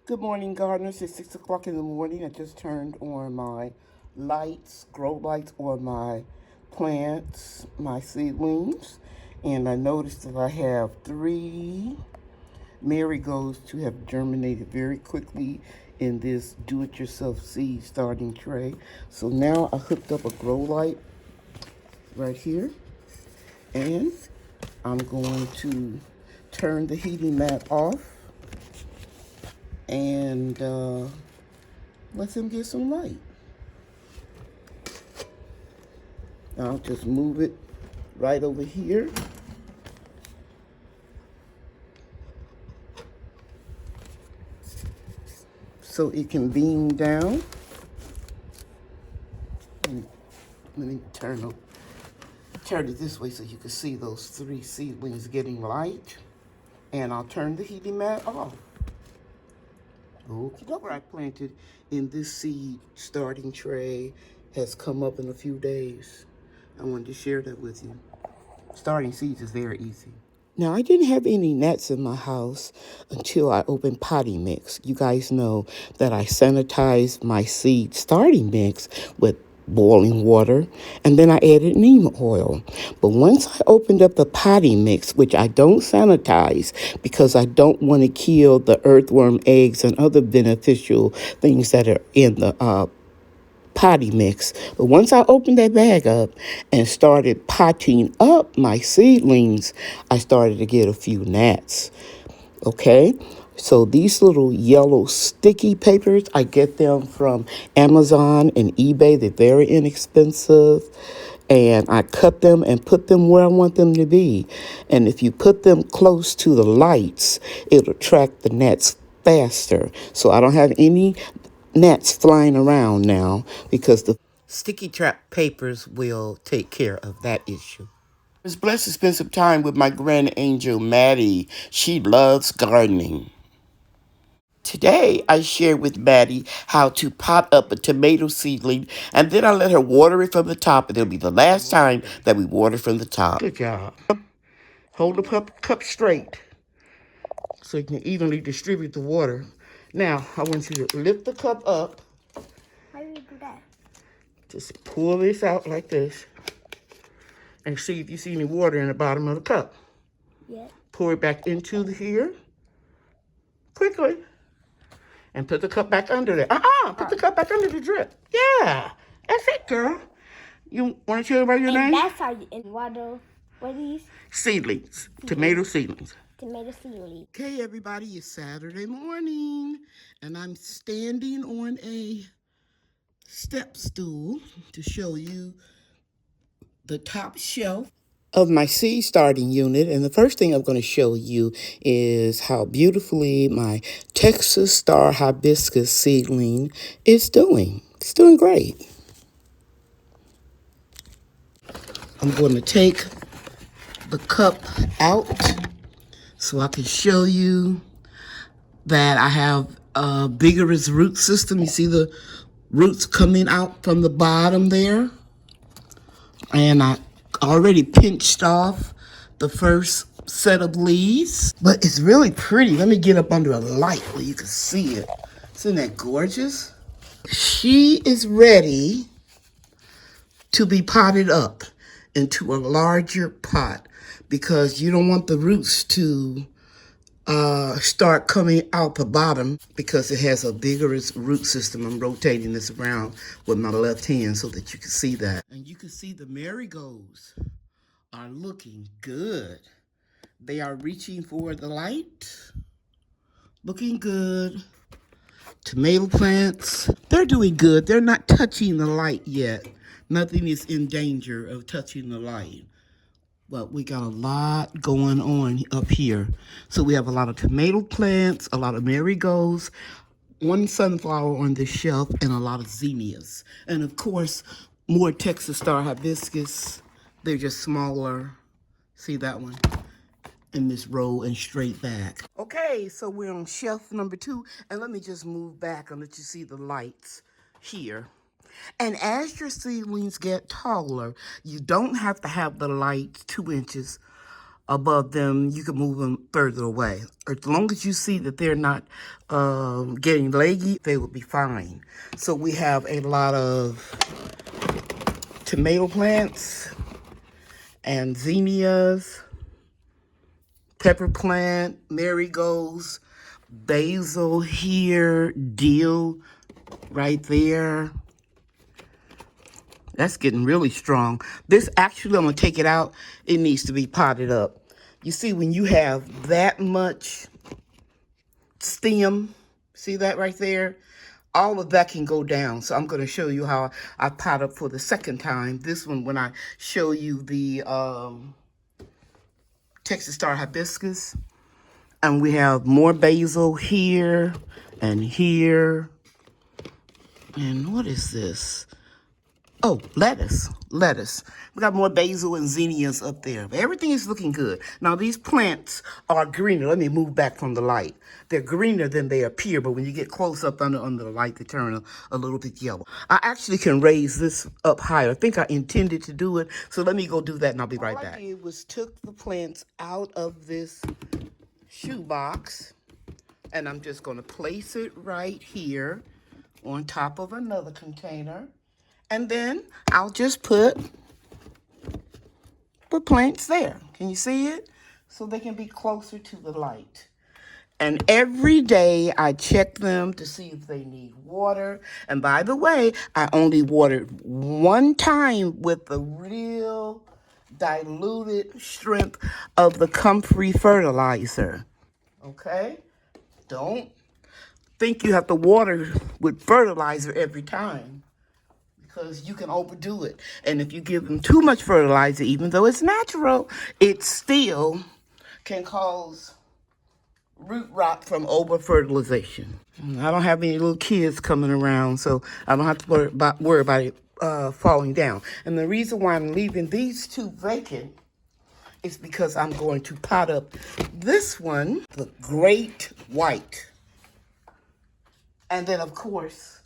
Good morning, gardeners. It's 6 o'clock in the morning. I just turned on my lights, grow lights on my plants, my seedlings, and I noticed that I have 3 marigolds to have germinated very quickly in this do-it-yourself seed starting tray. So now I hooked up a grow light right here, and I'm going to turn the heating mat off and let them get some light. I'll just move it right over here. So it can beam down. Let me turn it this way so you can see those 3 seedlings getting light. And I'll turn the heating mat off. Okay, where I planted in this seed starting tray has come up in a few days. I wanted to share that with you. Starting seeds is very easy. Now, I didn't have any nets in my house until I opened potting mix. You guys know that I sanitized my seed starting mix with boiling water, and then I added neem oil. But once I opened up the potting mix, which I don't sanitize because I don't want to kill the earthworm eggs and other beneficial things that are in the potty mix. But once I opened that bag up and started potting up my seedlings, I started to get a few gnats. Okay? So these little yellow sticky papers, I get them from Amazon and eBay. They're very inexpensive. And I cut them and put them where I want them to be. And if you put them close to the lights, it'll attract the gnats faster. So I don't have any gnats flying around now because the sticky trap papers will take care of that issue. I was blessed to spend some time with my grand angel Maddie. She loves gardening. Today, I shared with Maddie how to pot up a tomato seedling, and then I let her water it from the top, and it'll be the last time that we water from the top. Good job. Hold the cup straight so you can evenly distribute the water. Now, I want you to lift the cup up. How do you do that? Just pull this out like this and see if you see any water in the bottom of the cup. Yeah. Pour it back into here quickly and put the cup back under there. Put the cup back under the drip. Yeah, that's it, girl. You want to tell everybody your name? That's how you water. What are these? Seedlings. Tomato seedlings. Tomato seedlings. Okay, everybody, it's Saturday morning, and I'm standing on a step stool to show you the top shelf of my seed starting unit. And the first thing I'm going to show you is how beautifully my Texas Star Hibiscus seedling is doing. It's doing great. I'm going to take the cup out so I can show you that I have a vigorous root system. You see the roots coming out from the bottom there? And I already pinched off the first set of leaves. But it's really pretty. Let me get up under a light where you can see it. Isn't that gorgeous? She is ready to be potted up into a larger pot because you don't want the roots to start coming out the bottom because it has a vigorous root system. I'm rotating this around with my left hand so that you can see that. And you can see the marigolds are looking good. They are reaching for the light. Looking good. Tomato plants, they're doing good. They're not touching the light yet. Nothing is in danger of touching the light. But we got a lot going on up here. So we have a lot of tomato plants, a lot of marigolds, one sunflower on this shelf, and a lot of zinnias. And of course, more Texas Star Hibiscus. They're just smaller. See that one? In this row and straight back. Okay, so we're on shelf number 2. And let me just move back and let you see the lights here. And as your seedlings get taller, you don't have to have the light 2 inches above them, you can move them further away. As long as you see that they're not getting leggy, they will be fine. So we have a lot of tomato plants and zinnias, pepper plant, marigolds, basil here, dill right there. That's getting really strong. This actually, I'm going to take it out. It needs to be potted up. You see, when you have that much stem, see that right there? All of that can go down. So I'm going to show you how I pot up for the second time. This one, when I show you the Texas Star Hibiscus. And we have more basil here and here. And what is this? Oh, lettuce. We got more basil and zinnias up there. But everything is looking good. Now, these plants are greener. Let me move back from the light. They're greener than they appear, but when you get close up under the light, they turn a little bit yellow. I actually can raise this up higher. I think I intended to do it, so let me go do that, and I'll be right back. All I did was took the plants out of this shoebox, and I'm just going to place it right here on top of another container. And then I'll just put the plants there. Can you see it? So they can be closer to the light. And every day I check them to see if they need water. And by the way, I only watered one time with the real diluted strength of the comfrey fertilizer. Okay? Don't think you have to water with fertilizer every time, because you can overdo it. And if you give them too much fertilizer, even though it's natural, it still can cause root rot from over-fertilization. I don't have any little kids coming around, so I don't have to worry about it falling down. And the reason why I'm leaving these two vacant is because I'm going to pot up this one, the Great White. And then, of course,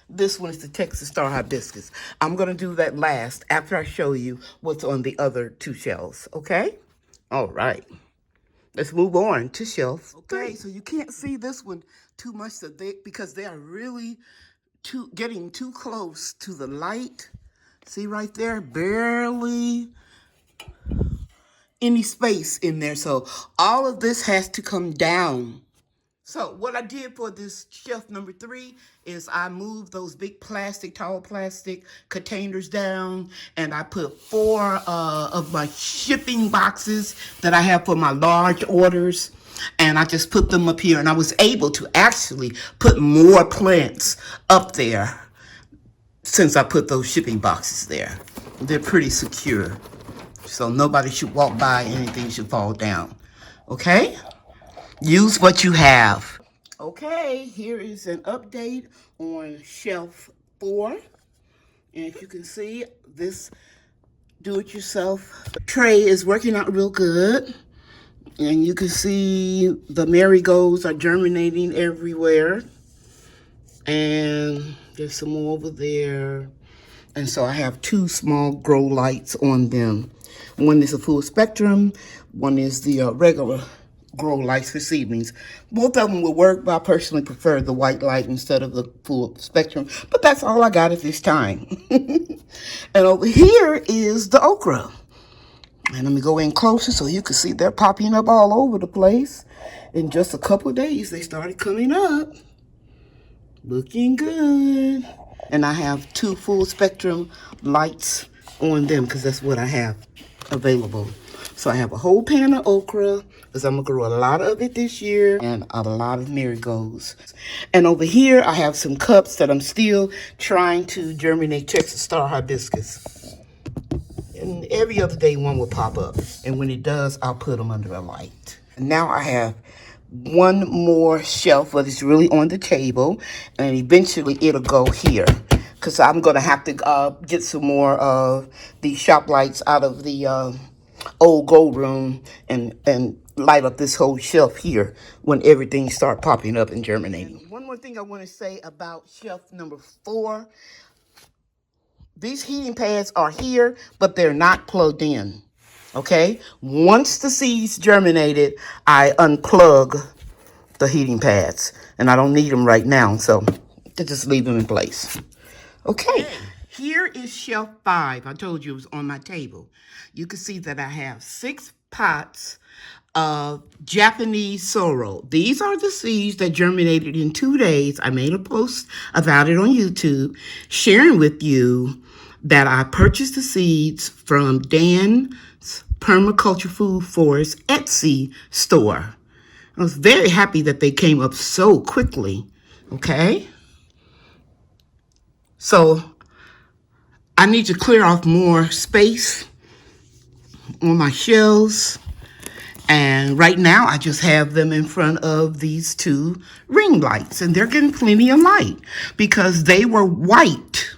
this one is the Texas Star Hibiscus. I'm going to do that last after I show you what's on the other two shelves, okay? All right. Let's move on to shelf 3. So you can't see this one too much because they are really getting too close to the light. See right there? Barely any space in there. So all of this has to come down. So what I did for this shelf number 3 is I moved those big tall plastic containers down, and I put 4 of my shipping boxes that I have for my large orders, and I just put them up here, and I was able to actually put more plants up there since I put those shipping boxes there. They're pretty secure, so nobody should walk by, anything should fall down. Okay? Use what you have. Okay, here is an update on shelf 4. And as you can see, this do-it-yourself tray is working out real good. And you can see the marigolds are germinating everywhere. And there's some more over there. And so I have 2 small grow lights on them. One is a full spectrum. One is the regular grow lights for seedlings. Both of them will work, but I personally prefer the white light instead of the full spectrum. But that's all I got at this time. And over here is the okra. And let me go in closer so you can see they're popping up all over the place. In just a couple of days, they started coming up. Looking good. And I have 2 full spectrum lights on them because that's what I have available. So I have a whole pan of okra because I'm going to grow a lot of it this year, and a lot of marigolds. And over here, I have some cups that I'm still trying to germinate Texas Star Hibiscus. And every other day, one will pop up. And when it does, I'll put them under a light. And now I have 1 more shelf, but it's really on the table. And eventually, it'll go here, because I'm going to have to get some more of these shop lights out of the old gold room and light up this whole shelf here when everything start popping up and germinating. And one more thing I want to say about shelf number 4. These heating pads are here, but they're not plugged in. Okay, once the seeds germinated, I unplug the heating pads, and I don't need them right now, so I just leave them in place. Okay, here is shelf 5. I told you it was on my table. You can see that I have 6 pots of Japanese sorrel. These are the seeds that germinated in 2 days. I made a post about it on YouTube, sharing with you that I purchased the seeds from Dan's Permaculture Food Forest Etsy store. I was very happy that they came up so quickly, okay? So I need to clear off more space on my shelves. And right now, I just have them in front of these 2 ring lights. And they're getting plenty of light because they were white.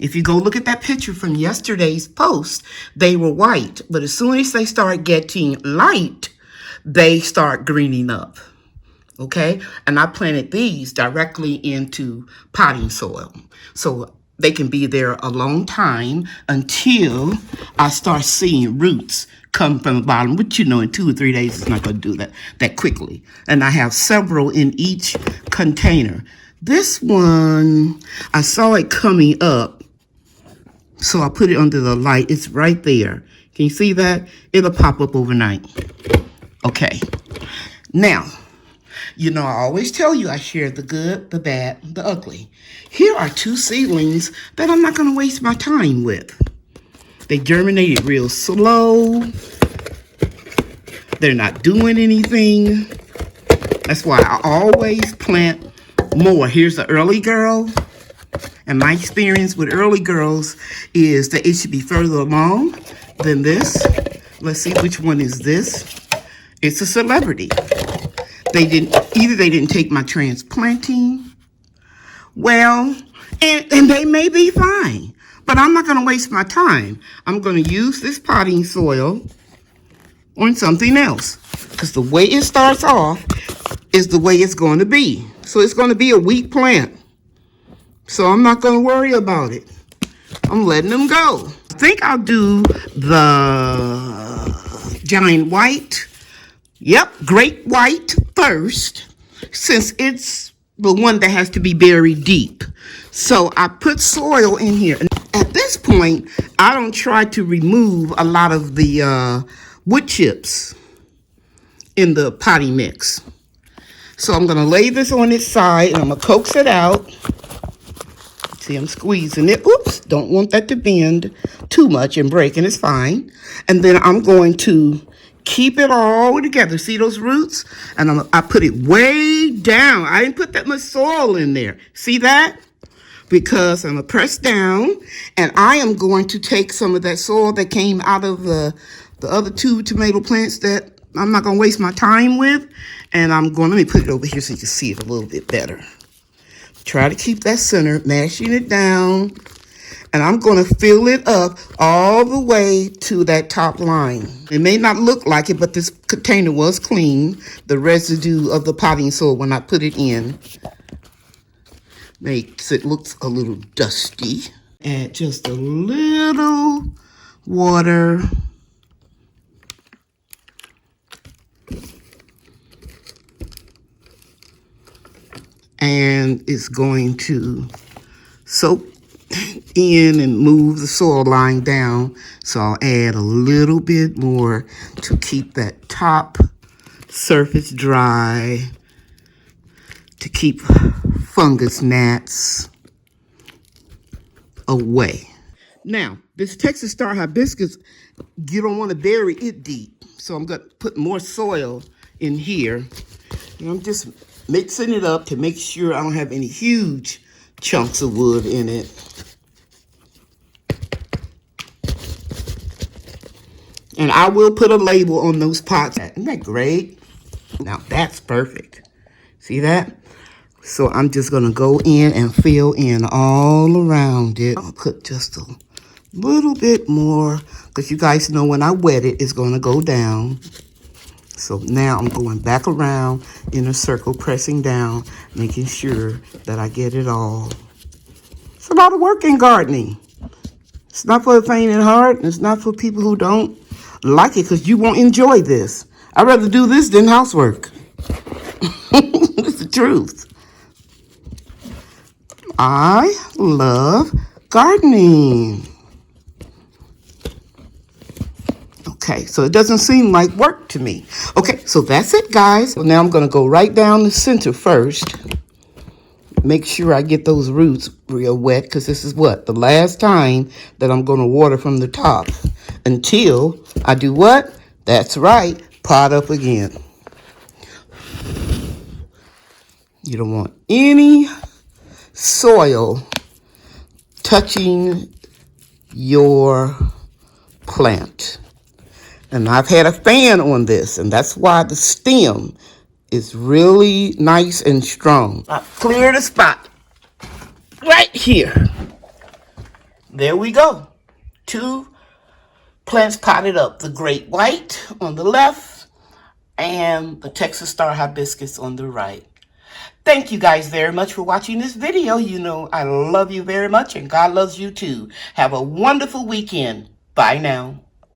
If you go look at that picture from yesterday's post, they were white. But as soon as they start getting light, they start greening up. Okay? And I planted these directly into potting soil. So they can be there a long time until I start seeing roots come from the bottom, which, you know, in 2 or 3 days, it's not going to do that quickly. And I have several in each container. This one, I saw it coming up, so I put it under the light. It's right there. Can you see that? It'll pop up overnight. Okay. Now, you know, I always tell you I share the good, the bad, the ugly. Here are 2 seedlings that I'm not going to waste my time with. They germinated real slow. They're not doing anything. That's why I always plant more. Here's the early girl. And my experience with early girls is that it should be further along than this. Let's see which one is this. It's a celebrity. They didn't take my transplanting well, and they may be fine, but I'm not going to waste my time. I'm going to use this potting soil on something else, because the way it starts off is the way it's going to be. So it's going to be a weak plant. So I'm not going to worry about it. I'm letting them go. I think I'll do the giant white. Yep, great white first, since it's the one that has to be buried deep. So I put soil in here. And at this point, I don't try to remove a lot of the wood chips in the potty mix. So I'm going to lay this on its side, and I'm going to coax it out. See, I'm squeezing it. Oops, don't want that to bend too much and break, and it's fine. And then I'm going to keep it all together. See those roots? And I put it way down. I didn't put that much soil in there. See that? Because I'm going to press down, and I am going to take some of that soil that came out of the other 2 tomato plants that I'm not going to waste my time with. And let me put it over here so you can see it a little bit better. Try to keep that center, mashing it down. And I'm going to fill it up all the way to that top line. It may not look like it, but this container was clean. The residue of the potting soil when I put it in makes it look a little dusty. Add just a little water. And it's going to soak in and move the soil line down. So I'll add a little bit more to keep that top surface dry, to keep fungus gnats away. Now, this Texas Star Hibiscus, you don't want to bury it deep. So I'm going to put more soil in here. And I'm just mixing it up to make sure I don't have any huge chunks of wood in it. And I will put a label on those pots. Isn't that great? Now that's perfect. See that? So I'm just going to go in and fill in all around it. I'll put just a little bit more, because you guys know when I wet it, it's going to go down. So now I'm going back around in a circle, pressing down, making sure that I get it all. It's a lot of work in gardening. It's not for the faint at heart. It's not for people who don't like it because you won't enjoy this. I'd rather do this than housework. It's the truth. I love gardening. Okay, so it doesn't seem like work to me. Okay, so that's it, guys. Now I'm going to go right down the center first. Make sure I get those roots real wet because this is what? The last time that I'm going to water from the top until I do what? That's right, pot up again. You don't want any soil touching your plant. And I've had a fan on this, and that's why the stem is really nice and strong. I cleared a spot right here. There we go. 2 plants potted up. The Great White on the left and the Texas Star Hibiscus on the right. Thank you guys very much for watching this video. You know I love you very much and God loves you too. Have a wonderful weekend. Bye now.